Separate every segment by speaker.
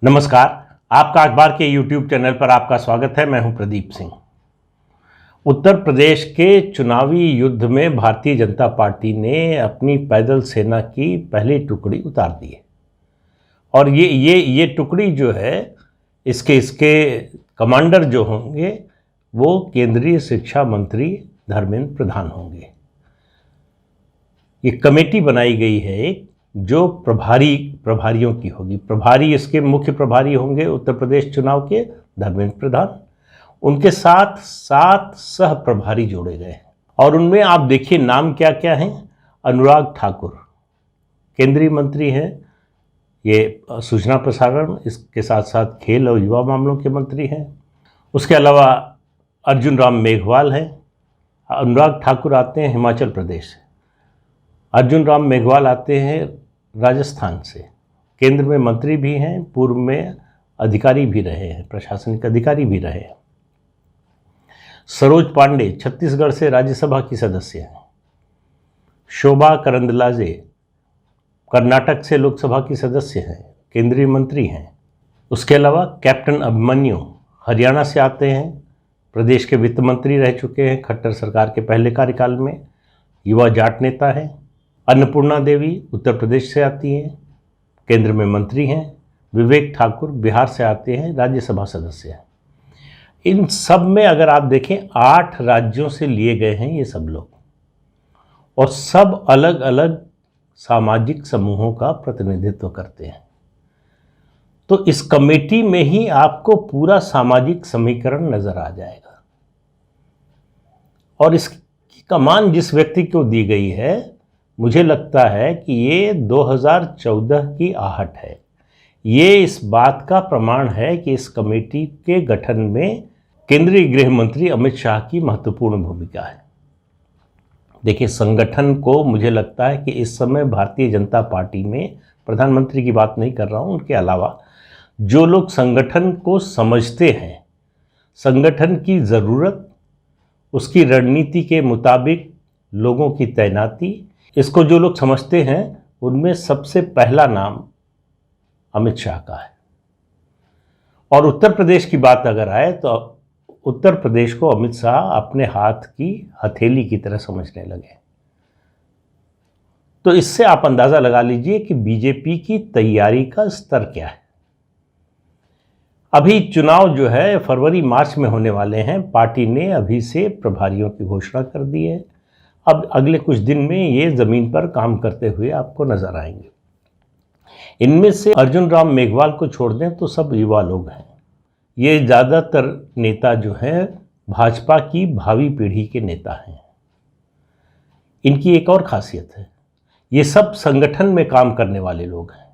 Speaker 1: नमस्कार। आपका अखबार के YouTube चैनल पर आपका स्वागत है। मैं हूं प्रदीप सिंह। उत्तर प्रदेश के चुनावी युद्ध में भारतीय जनता पार्टी ने अपनी पैदल सेना की पहली टुकड़ी उतार दी है और ये टुकड़ी जो है इसके कमांडर जो होंगे वो केंद्रीय शिक्षा मंत्री धर्मेंद्र प्रधान होंगे। ये कमेटी बनाई गई है जो प्रभारियों की होगी। प्रभारी इसके मुख्य प्रभारी होंगे उत्तर प्रदेश चुनाव के धर्मेंद्र प्रधान। उनके साथ 7 सह प्रभारी जोड़े गए हैं और उनमें आप देखिए नाम क्या क्या हैं। अनुराग ठाकुर केंद्रीय मंत्री हैं, ये सूचना प्रसारण, इसके साथ साथ खेल और युवा मामलों के मंत्री हैं। उसके अलावा अर्जुन राम मेघवाल हैं। अनुराग ठाकुर आते हैं हिमाचल प्रदेश से, अर्जुन राम मेघवाल आते हैं राजस्थान से। केंद्र में मंत्री भी हैं, पूर्व में अधिकारी भी रहे हैं, प्रशासनिक अधिकारी भी रहे हैं। सरोज पांडे छत्तीसगढ़ से राज्यसभा की सदस्य हैं। शोभा करंदलाजे कर्नाटक से लोकसभा की सदस्य हैं, केंद्रीय मंत्री हैं। उसके अलावा कैप्टन अभिमन्यु हरियाणा से आते हैं, प्रदेश के वित्त मंत्री रह चुके हैं खट्टर सरकार के पहले कार्यकाल में, युवा जाट नेता हैं। अन्नपूर्णा देवी उत्तर प्रदेश से आती हैं, केंद्र में मंत्री हैं। विवेक ठाकुर बिहार से आते हैं, राज्यसभा सदस्य हैं। इन सब में अगर आप देखें 8 राज्यों से लिए गए हैं ये सब लोग, और सब अलग अलग सामाजिक समूहों का प्रतिनिधित्व करते हैं। तो इस कमेटी में ही आपको पूरा सामाजिक समीकरण नजर आ जाएगा और इसकी कमान जिस व्यक्ति को दी गई है, मुझे लगता है कि ये 2014 की आहट है। ये इस बात का प्रमाण है कि इस कमेटी के गठन में केंद्रीय गृह मंत्री अमित शाह की महत्वपूर्ण भूमिका है। देखिए, संगठन को मुझे लगता है कि इस समय भारतीय जनता पार्टी में, प्रधानमंत्री की बात नहीं कर रहा हूँ, उनके अलावा जो लोग संगठन को समझते हैं, संगठन की ज़रूरत, उसकी रणनीति के मुताबिक लोगों की तैनाती, इसको जो लोग समझते हैं उनमें सबसे पहला नाम अमित शाह का है। और उत्तर प्रदेश की बात अगर आए तो उत्तर प्रदेश को अमित शाह अपने हाथ की हथेली की तरह समझने लगे। तो इससे आप अंदाजा लगा लीजिए कि बीजेपी की तैयारी का स्तर क्या है। अभी चुनाव जो है फरवरी मार्च में होने वाले हैं। पार्टी ने अभी से प्रभारियों की घोषणा कर दी है। अब अगले कुछ दिन में ये ज़मीन पर काम करते हुए आपको नजर आएंगे। इनमें से अर्जुन राम मेघवाल को छोड़ दें तो सब युवा लोग हैं। ये ज़्यादातर नेता जो हैं भाजपा की भावी पीढ़ी के नेता हैं। इनकी एक और खासियत है, ये सब संगठन में काम करने वाले लोग हैं।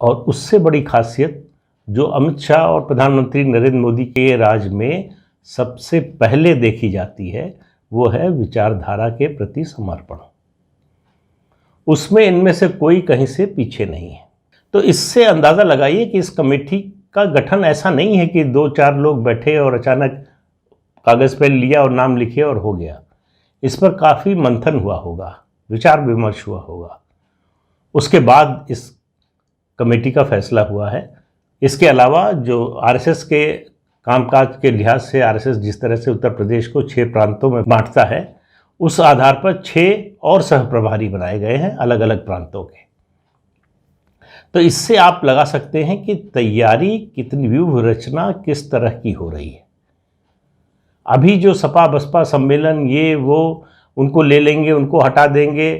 Speaker 1: और उससे बड़ी खासियत जो अमित शाह और प्रधानमंत्री नरेंद्र मोदी के राज में सबसे पहले देखी जाती है, वो है विचारधारा के प्रति समर्पण। उसमें इनमें से कोई कहीं से पीछे नहीं है। तो इससे अंदाज़ा लगाइए कि इस कमेटी का गठन ऐसा नहीं है कि 2-4 लोग बैठे और अचानक कागज़ पे लिया और नाम लिखे और हो गया। इस पर काफ़ी मंथन हुआ होगा, विचार विमर्श हुआ होगा, उसके बाद इस कमेटी का फैसला हुआ है। इसके अलावा जो आरएसएस के कामकाज के लिहाज से आरएसएस जिस तरह से उत्तर प्रदेश को 6 प्रांतों में बांटता है, उस आधार पर 6 और सह प्रभारी बनाए गए हैं अलग अलग प्रांतों के। तो इससे आप लगा सकते हैं कि तैयारी कितनी, व्यूह रचना किस तरह की हो रही है। अभी जो सपा बसपा सम्मेलन, ये वो उनको ले लेंगे, उनको हटा देंगे।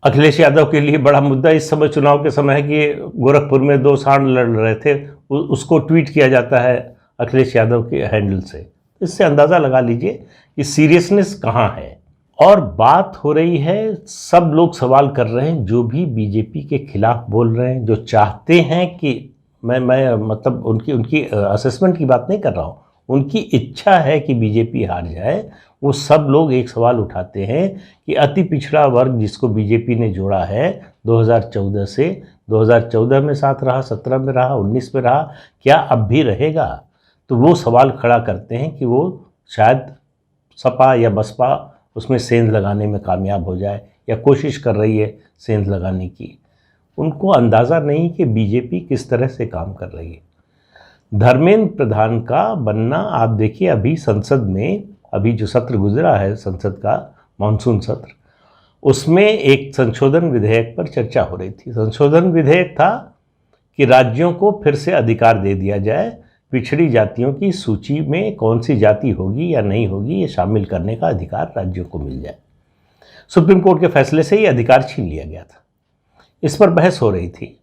Speaker 1: अखिलेश यादव के लिए बड़ा मुद्दा इस समय चुनाव के समय है कि गोरखपुर में 2 सांड लड़ रहे थे, उसको ट्वीट किया जाता है अखिलेश यादव के हैंडल से। इससे अंदाज़ा लगा लीजिए कि सीरियसनेस कहाँ है। और बात हो रही है, सब लोग सवाल कर रहे हैं, जो भी बीजेपी के खिलाफ बोल रहे हैं, जो चाहते हैं कि मैं मतलब उनकी असेसमेंट की बात नहीं कर रहा हूँ, उनकी इच्छा है कि बीजेपी हार जाए, वो सब लोग एक सवाल उठाते हैं कि अति पिछड़ा वर्ग जिसको बीजेपी ने जोड़ा है 2014 से, 2014 में साथ रहा, 17 में रहा, 19 में रहा, क्या अब भी रहेगा? तो वो सवाल खड़ा करते हैं कि वो शायद सपा या बसपा उसमें सेंध लगाने में कामयाब हो जाए, या कोशिश कर रही है सेंध लगाने की। उनको अंदाज़ा नहीं कि बीजेपी किस तरह से काम कर रही है। धर्मेंद्र प्रधान का बनना, आप देखिए अभी संसद में, अभी जो सत्र गुजरा है संसद का मानसून सत्र, उसमें एक संशोधन विधेयक पर चर्चा हो रही थी। संशोधन विधेयक था कि राज्यों को फिर से अधिकार दे दिया जाए, पिछड़ी जातियों की सूची में कौन सी जाति होगी या नहीं होगी ये शामिल करने का अधिकार राज्यों को मिल जाए। सुप्रीम कोर्ट के फैसले से ये अधिकार छीन लिया गया था। इस पर बहस हो रही थी।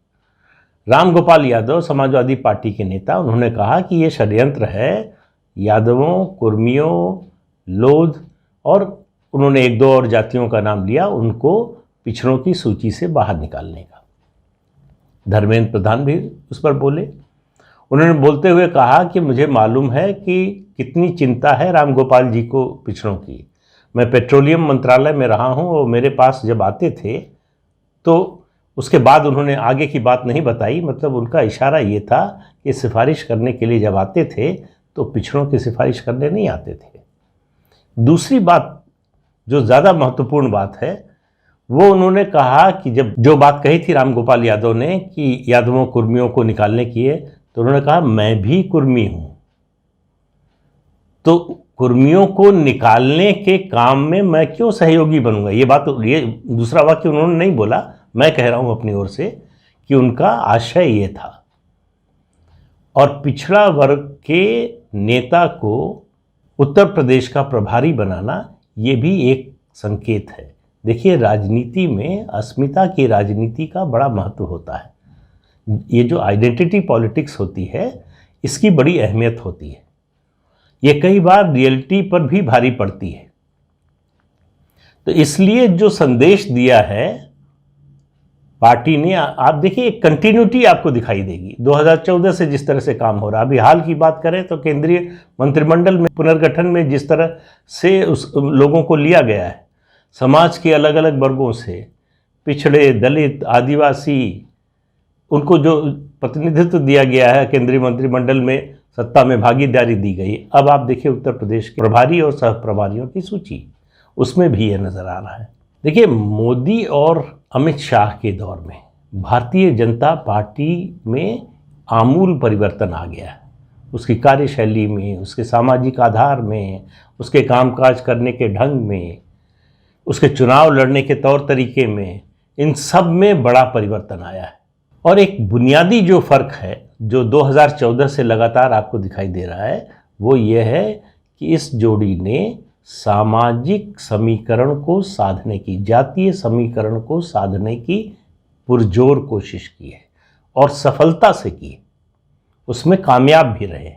Speaker 1: रामगोपाल यादव समाजवादी पार्टी के नेता, उन्होंने कहा कि ये षड्यंत्र है यादवों, कुर्मियों, लोध और उन्होंने एक दो और जातियों का नाम लिया, उनको पिछड़ों की सूची से बाहर निकालने का। धर्मेंद्र प्रधान भी उस पर बोले। उन्होंने बोलते हुए कहा कि मुझे मालूम है कि कितनी चिंता है रामगोपाल जी को पिछड़ों की। मैं पेट्रोलियम मंत्रालय में रहा हूँ और मेरे पास जब आते थे तो उसके बाद उन्होंने आगे की बात नहीं बताई, मतलब उनका इशारा ये था कि सिफारिश करने के लिए जब आते थे तो पिछड़ों की सिफारिश करने नहीं आते थे। दूसरी बात जो ज़्यादा महत्वपूर्ण बात है वो उन्होंने कहा कि जब जो बात कही थी रामगोपाल यादव ने कि यादवों कुर्मियों को निकालने की है, तो उन्होंने कहा मैं भी कुर्मी हूँ, तो कुर्मियों को निकालने के काम में मैं क्यों सहयोगी बनूंगा। ये बात, ये दूसरा वाक्य उन्होंने नहीं बोला, मैं कह रहा हूं अपनी ओर से कि उनका आशय ये था। और पिछड़ा वर्ग के नेता को उत्तर प्रदेश का प्रभारी बनाना ये भी एक संकेत है। देखिए राजनीति में अस्मिता की राजनीति का बड़ा महत्व होता है। ये जो आइडेंटिटी पॉलिटिक्स होती है इसकी बड़ी अहमियत होती है। ये कई बार रियलिटी पर भी भारी पड़ती है। तो इसलिए जो संदेश दिया है पार्टी ने, आप देखिए एक कंटिन्यूटी आपको दिखाई देगी 2014 से जिस तरह से काम हो रहा। अभी हाल की बात करें तो केंद्रीय मंत्रिमंडल में पुनर्गठन में जिस तरह से उस लोगों को लिया गया है, समाज के अलग अलग वर्गों से, पिछड़े, दलित, आदिवासी, उनको जो प्रतिनिधित्व दिया गया है, केंद्रीय मंत्रिमंडल में सत्ता में भागीदारी दी गई। अब आप देखिए उत्तर प्रदेश के प्रभारी और सह प्रभारियों की सूची, उसमें भी यह नजर आ रहा है। देखिए मोदी और अमित शाह के दौर में भारतीय जनता पार्टी में आमूल परिवर्तन आ गया है। उसकी कार्यशैली में, उसके सामाजिक आधार में, उसके कामकाज करने के ढंग में, उसके चुनाव लड़ने के तौर तरीके में, इन सब में बड़ा परिवर्तन आया है। और एक बुनियादी जो फर्क है जो 2014 से लगातार आपको दिखाई दे रहा है वो ये है कि इस जोड़ी ने सामाजिक समीकरण को साधने की, जातीय समीकरण को साधने की पुरजोर कोशिश की है और सफलता से की, उसमें कामयाब भी रहे।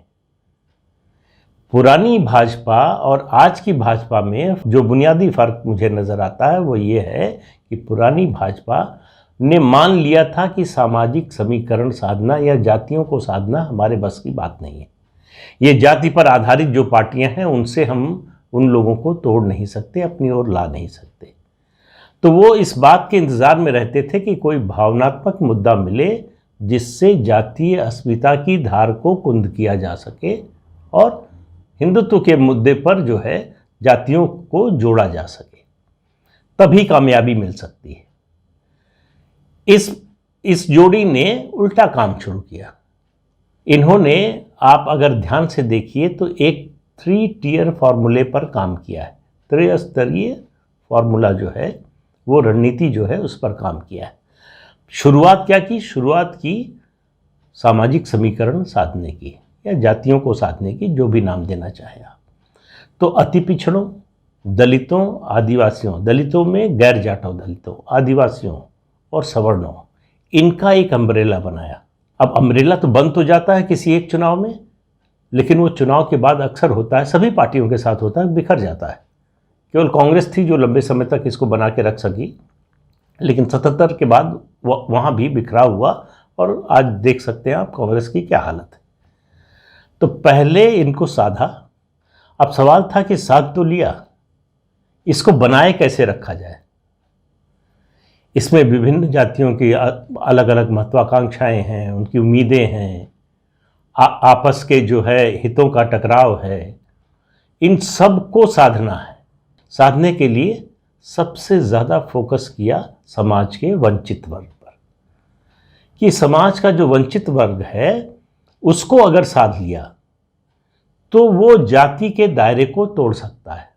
Speaker 1: पुरानी भाजपा और आज की भाजपा में जो बुनियादी फर्क मुझे नज़र आता है वो ये है कि पुरानी भाजपा ने मान लिया था कि सामाजिक समीकरण साधना या जातियों को साधना हमारे बस की बात नहीं है। ये जाति पर आधारित जो पार्टियां हैं उनसे हम उन लोगों को तोड़ नहीं सकते, अपनी ओर ला नहीं सकते। तो वो इस बात के इंतज़ार में रहते थे कि कोई भावनात्मक मुद्दा मिले जिससे जातीय अस्मिता की धार को कुंद किया जा सके और हिंदुत्व के मुद्दे पर जो है जातियों को जोड़ा जा सके, तभी कामयाबी मिल सकती है। इस जोड़ी ने उल्टा काम शुरू किया। इन्होंने, आप अगर ध्यान से देखिए तो एक 3 टियर फॉर्मूले पर काम किया है। त्रिस्तरीय फॉर्मूला जो है वो रणनीति जो है उस पर काम किया है। शुरुआत क्या की? शुरुआत की सामाजिक समीकरण साधने की या जातियों को साधने की, जो भी नाम देना चाहे आप। तो अति पिछड़ों, दलितों, आदिवासियों, दलितों में गैर जाटव दलितों, आदिवासियों और सवर्णों, इनका एक अम्ब्रेला बनाया। अब अम्ब्रेला तो बंद तो जाता है किसी एक चुनाव में, लेकिन वो चुनाव के बाद अक्सर होता है, सभी पार्टियों के साथ होता है, बिखर जाता है। केवल कांग्रेस थी जो लंबे समय तक इसको बना के रख सकी, लेकिन 77 के बाद वहाँ भी बिखराव हुआ और आज देख सकते हैं आप कांग्रेस की क्या हालत है। तो पहले इनको साधा। अब सवाल था कि साध तो लिया, इसको बनाए कैसे रखा जाए। इसमें विभिन्न जातियों की अलग अलग महत्वाकांक्षाएं हैं, उनकी उम्मीदें हैं, आपस के जो है हितों का टकराव है, इन सब को साधना है। साधने के लिए सबसे ज़्यादा फोकस किया समाज के वंचित वर्ग पर। कि समाज का जो वंचित वर्ग है उसको अगर साध लिया तो वो जाति के दायरे को तोड़ सकता है।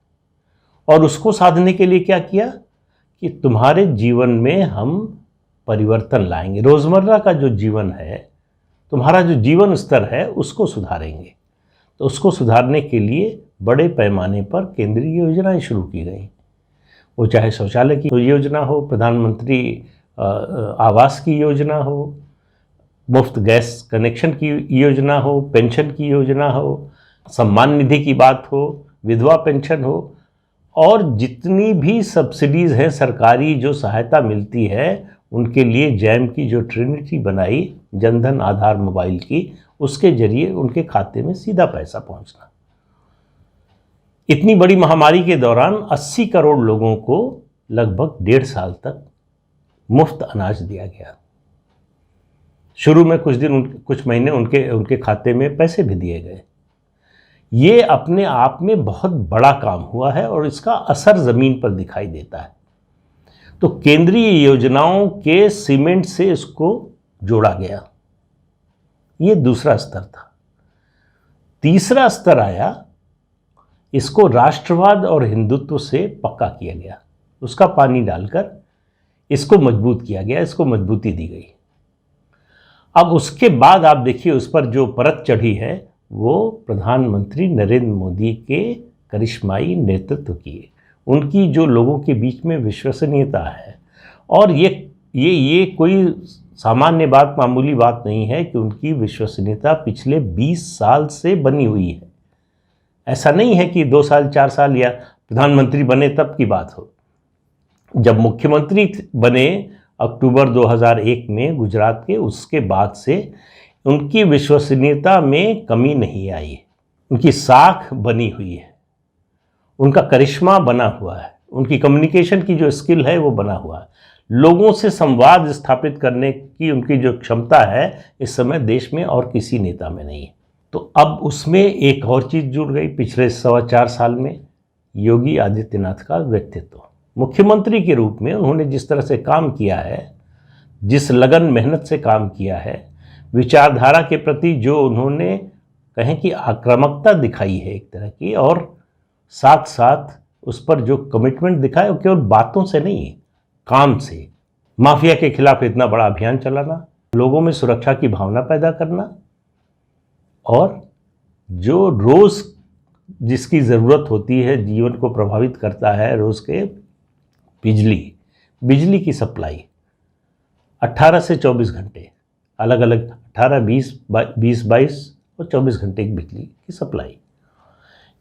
Speaker 1: और उसको साधने के लिए क्या किया कि तुम्हारे जीवन में हम परिवर्तन लाएंगे, रोजमर्रा का जो जीवन है, तुम्हारा जो जीवन स्तर है उसको सुधारेंगे। तो उसको सुधारने के लिए बड़े पैमाने पर केंद्रीय योजनाएं शुरू की गई, वो चाहे शौचालय की योजना हो, प्रधानमंत्री आवास की योजना हो, मुफ्त गैस कनेक्शन की योजना हो, पेंशन की योजना हो, सम्मान निधि की बात हो, विधवा पेंशन हो, और जितनी भी सब्सिडीज़ हैं, सरकारी जो सहायता मिलती है, उनके लिए जैम की जो ट्रिनिटी बनाई जनधन आधार मोबाइल की, उसके जरिए उनके खाते में सीधा पैसा पहुंचना। इतनी बड़ी महामारी के दौरान 80 करोड़ लोगों को लगभग 1.5 साल तक मुफ्त अनाज दिया गया। शुरू में कुछ महीने उनके खाते में पैसे भी दिए गए। ये अपने आप में बहुत बड़ा काम हुआ है और इसका असर ज़मीन पर दिखाई देता है। तो केंद्रीय योजनाओं के सीमेंट से इसको जोड़ा गया। ये दूसरा स्तर था। तीसरा स्तर आया, इसको राष्ट्रवाद और हिंदुत्व से पक्का किया गया, उसका पानी डालकर इसको मजबूत किया गया, इसको मजबूती दी गई। अब उसके बाद आप देखिए उस पर जो परत चढ़ी है वो प्रधानमंत्री नरेंद्र मोदी के करिश्माई नेतृत्व की, उनकी जो लोगों के बीच में विश्वसनीयता है। और ये कोई सामान्य बात, मामूली बात नहीं है कि उनकी विश्वसनीयता पिछले 20 साल से बनी हुई है। ऐसा नहीं है कि 2 साल 4 साल या प्रधानमंत्री बने तब की बात हो। जब मुख्यमंत्री बने अक्टूबर 2001 में गुजरात के, उसके बाद से उनकी विश्वसनीयता में कमी नहीं आई। उनकी साख बनी हुई है, उनका करिश्मा बना हुआ है, उनकी कम्युनिकेशन की जो स्किल है वो बना हुआ है। लोगों से संवाद स्थापित करने की उनकी जो क्षमता है इस समय देश में और किसी नेता में नहीं है। तो अब उसमें एक और चीज़ जुड़ गई पिछले 4.25 साल में, योगी आदित्यनाथ का व्यक्तित्व। मुख्यमंत्री के रूप में उन्होंने जिस तरह से काम किया है, जिस लगन मेहनत से काम किया है, विचारधारा के प्रति जो उन्होंने कहें कि आक्रामकता दिखाई है एक तरह की, और साथ साथ उस पर जो कमिटमेंट दिखाया वो केवल बातों से नहीं है, काम से। माफिया के खिलाफ इतना बड़ा अभियान चलाना, लोगों में सुरक्षा की भावना पैदा करना, और जो रोज़ जिसकी ज़रूरत होती है, जीवन को प्रभावित करता है रोज़ के, बिजली की सप्लाई 18 से 24 घंटे, अलग अलग 18, 20, 22 और 24 घंटे की बिजली की सप्लाई,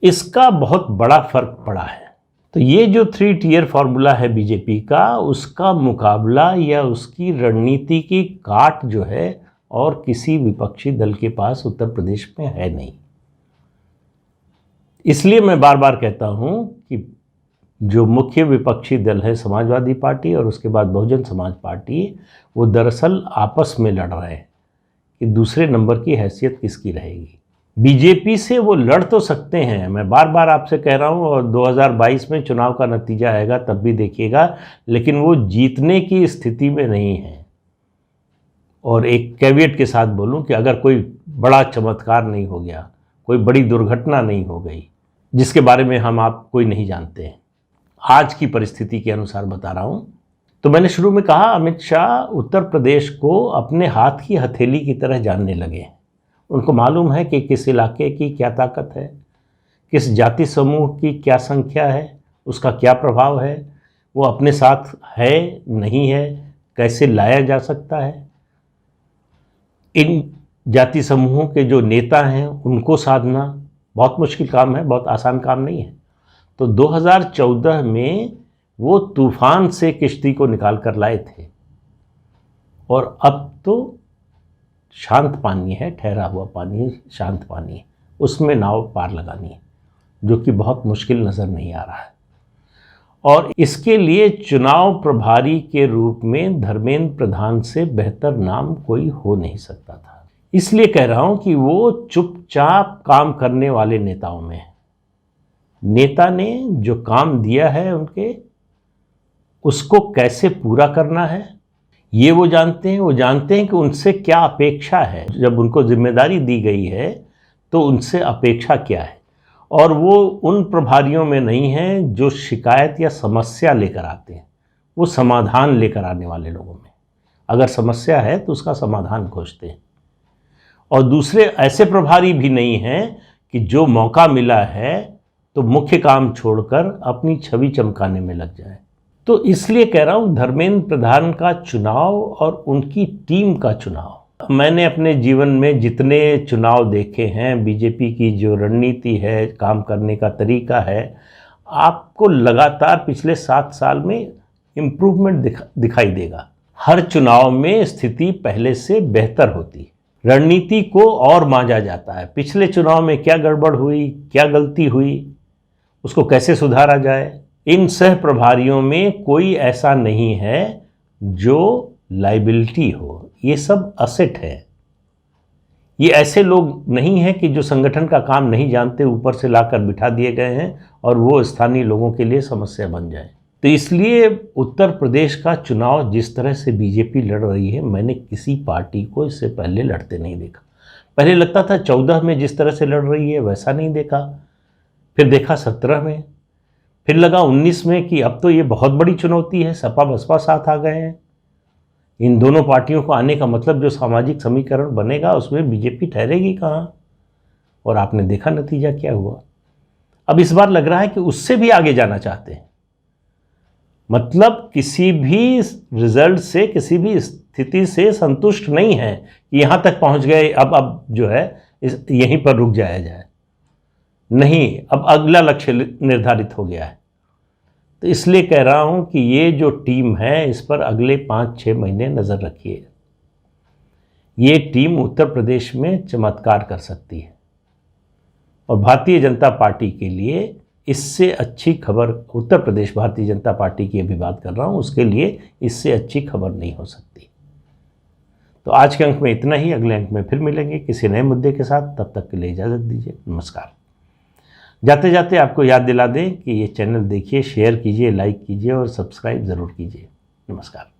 Speaker 1: इसका बहुत बड़ा फर्क पड़ा है। तो ये जो 3 टियर फार्मूला है बीजेपी का, उसका मुकाबला या उसकी रणनीति की काट जो है और किसी विपक्षी दल के पास उत्तर प्रदेश में है नहीं। इसलिए मैं बार बार कहता हूं कि जो मुख्य विपक्षी दल है समाजवादी पार्टी और उसके बाद बहुजन समाज पार्टी, वो दरअसल आपस में लड़ रहे हैं कि दूसरे नंबर की हैसियत किसकी रहेगी। बीजेपी से वो लड़ तो सकते हैं, मैं बार बार आपसे कह रहा हूँ, और 2022 में चुनाव का नतीजा आएगा तब भी देखिएगा, लेकिन वो जीतने की स्थिति में नहीं है। और एक कैविएट के साथ बोलूं कि अगर कोई बड़ा चमत्कार नहीं हो गया, कोई बड़ी दुर्घटना नहीं हो गई जिसके बारे में हम आप कोई नहीं जानते हैं, आज की परिस्थिति के अनुसार बता रहा हूं। तो मैंने शुरू में कहा, अमित शाह उत्तर प्रदेश को अपने हाथ की हथेली की तरह जानने लगे। उनको मालूम है कि किस इलाके की क्या ताकत है, किस जाति समूह की क्या संख्या है, उसका क्या प्रभाव है, वो अपने साथ है नहीं है, कैसे लाया जा सकता है। इन जाति समूहों के जो नेता हैं उनको साधना बहुत मुश्किल काम है, बहुत आसान काम नहीं है। तो 2014 में वो तूफान से किश्ती को निकाल कर लाए थे, और अब तो शांत पानी है, ठहरा हुआ पानी है, शांत पानी है, उसमें नाव पार लगानी है, जो कि बहुत मुश्किल नज़र नहीं आ रहा है। और इसके लिए चुनाव प्रभारी के रूप में धर्मेंद्र प्रधान से बेहतर नाम कोई हो नहीं सकता था। इसलिए कह रहा हूं कि वो चुपचाप काम करने वाले नेताओं में, नेता ने जो काम दिया है उनके, उसको कैसे पूरा करना है, ये वो जानते हैं कि उनसे क्या अपेक्षा है। जब उनको जिम्मेदारी दी गई है तो उनसे अपेक्षा क्या है, और वो उन प्रभारियों में नहीं हैं जो शिकायत या समस्या लेकर आते हैं, वो समाधान लेकर आने वाले लोगों में। अगर समस्या है तो उसका समाधान खोजते हैं। और दूसरे ऐसे प्रभारी भी नहीं हैं कि जो मौका मिला है तो मुख्य काम छोड़कर अपनी छवि चमकाने में लग जाए। तो इसलिए कह रहा हूँ, धर्मेंद्र प्रधान का चुनाव और उनकी टीम का चुनाव, मैंने अपने जीवन में जितने चुनाव देखे हैं, बीजेपी की जो रणनीति है, काम करने का तरीका है, आपको लगातार पिछले 7 साल में इम्प्रूवमेंट दिखाई देगा। हर चुनाव में स्थिति पहले से बेहतर होती, रणनीति को और मांझा जाता है। पिछले चुनाव में क्या गड़बड़ हुई, क्या गलती हुई, उसको कैसे सुधारा जाए। इन सह प्रभारियों में कोई ऐसा नहीं है जो लाइबिलिटी हो, ये सब असेट है। ये ऐसे लोग नहीं हैं कि जो संगठन का काम नहीं जानते, ऊपर से लाकर बिठा दिए गए हैं और वो स्थानीय लोगों के लिए समस्या बन जाए। तो इसलिए उत्तर प्रदेश का चुनाव जिस तरह से बीजेपी लड़ रही है, मैंने किसी पार्टी को इससे पहले लड़ते नहीं देखा। पहले लगता था 14 में जिस तरह से लड़ रही है वैसा नहीं देखा, फिर देखा 17 में, फिर लगा 19 में कि अब तो ये बहुत बड़ी चुनौती है, सपा बसपा साथ आ गए हैं। इन दोनों पार्टियों को आने का मतलब जो सामाजिक समीकरण बनेगा उसमें बीजेपी ठहरेगी कहाँ, और आपने देखा नतीजा क्या हुआ। अब इस बार लग रहा है कि उससे भी आगे जाना चाहते हैं। मतलब किसी भी रिजल्ट से, किसी भी स्थिति से संतुष्ट नहीं है कि यहाँ तक पहुँच गए, अब जो है यहीं पर रुक जाया जाए। नहीं, अब अगला लक्ष्य निर्धारित हो गया है। तो इसलिए कह रहा हूं कि ये जो टीम है, इस पर अगले 5-6 महीने नज़र रखिए। ये टीम उत्तर प्रदेश में चमत्कार कर सकती है, और भारतीय जनता पार्टी के लिए इससे अच्छी खबर, उत्तर प्रदेश भारतीय जनता पार्टी की अभी बात कर रहा हूं, उसके लिए इससे अच्छी खबर नहीं हो सकती। तो आज के अंक में इतना ही। अगले अंक में फिर मिलेंगे किसी नए मुद्दे के साथ। तब तक के लिए इजाज़त दीजिए। नमस्कार। जाते जाते आपको याद दिला दें कि ये चैनल देखिए, शेयर कीजिए, लाइक कीजिए और सब्सक्राइब ज़रूर कीजिए। नमस्कार।